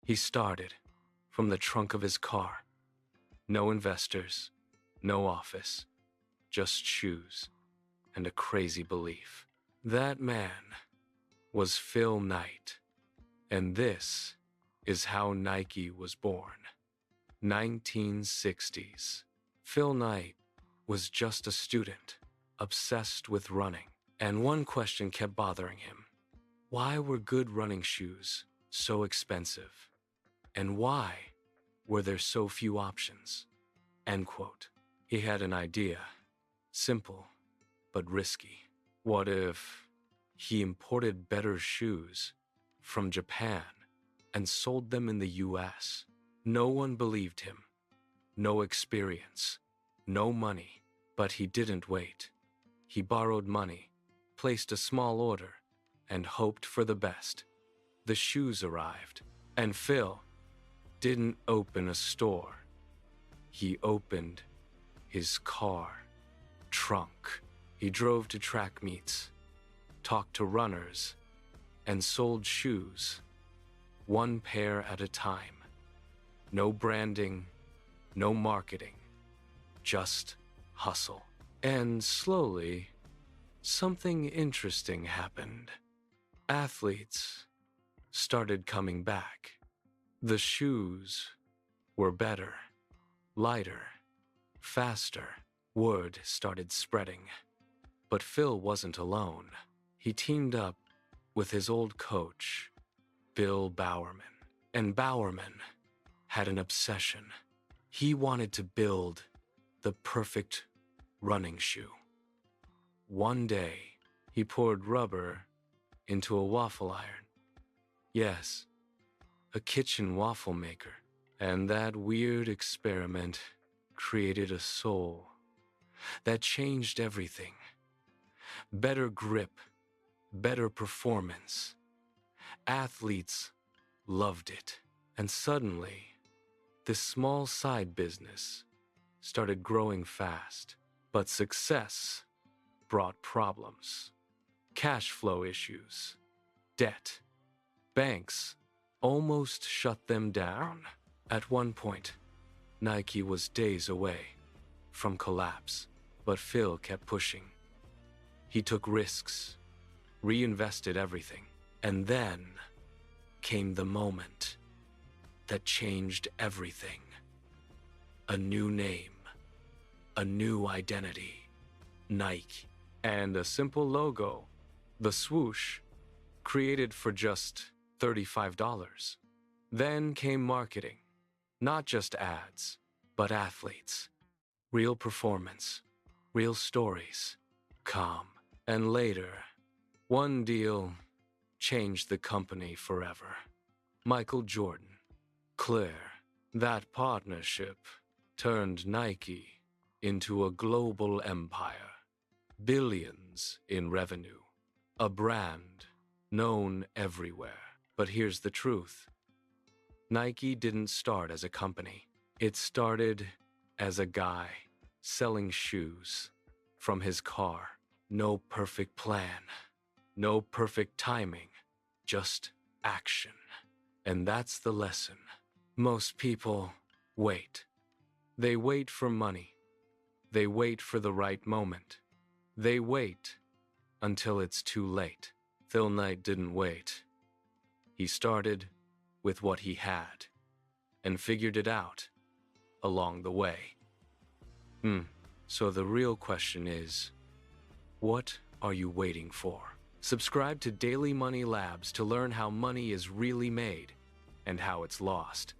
He started from the trunk of his car. No investors, no office, just shoes and a crazy belief. That man was Phil Knight, and this is how Nike was born. 1960s. Phil Knight was just a student, obsessed with running, and one question kept bothering him. Why were good running shoes so expensive? And why were there so few options? End quote. He had an idea, simple but risky. What if he imported better shoes from Japan and sold them in the US? No one believed him. No experience. No money. But he didn't wait. He borrowed money, placed a small order, and hoped for the best. The shoes arrived, and Phil didn't open a store. He opened his car trunk. He drove to track meets, talked to runners, and sold shoes, one pair at a time. No branding, no marketing, just hustle. And slowly, something interesting happened. Athletes started coming back. The shoes were better, lighter, faster. Word started spreading. But Phil wasn't alone. He teamed up with his old coach, Bill Bowerman. And Bowerman had an obsession. He wanted to build the perfect running shoe. One day, he poured rubber into a waffle iron. Yes, a kitchen waffle maker. And that weird experiment created a soul that changed everything. Better grip, better performance. Athletes loved it. And suddenly, this small side business started growing fast. But success brought problems. Cash flow issues, debt. Banks almost shut them down. At one point, Nike was days away from collapse, but Phil kept pushing. He took risks, reinvested everything, and then came the moment that changed everything. A new name, a new identity, Nike, and a simple logo, the swoosh, created for just $35. Then came marketing, not just ads, but athletes. Real performance, real stories, calm. And later, one deal changed the company forever. Michael Jordan, Claire. That partnership turned Nike into a global empire. Billions in revenue. A brand known everywhere. But here's the truth. Nike didn't start as a company. It started as a guy selling shoes from his car. No perfect plan, no perfect timing, just action. And that's the lesson. Most people wait. They wait for money. They wait for the right moment. They wait until it's too late. Phil Knight didn't wait. He started with what he had and figured it out along the way. So the real question is, what are you waiting for? Subscribe to Daily Money Labs to learn how money is really made and how it's lost.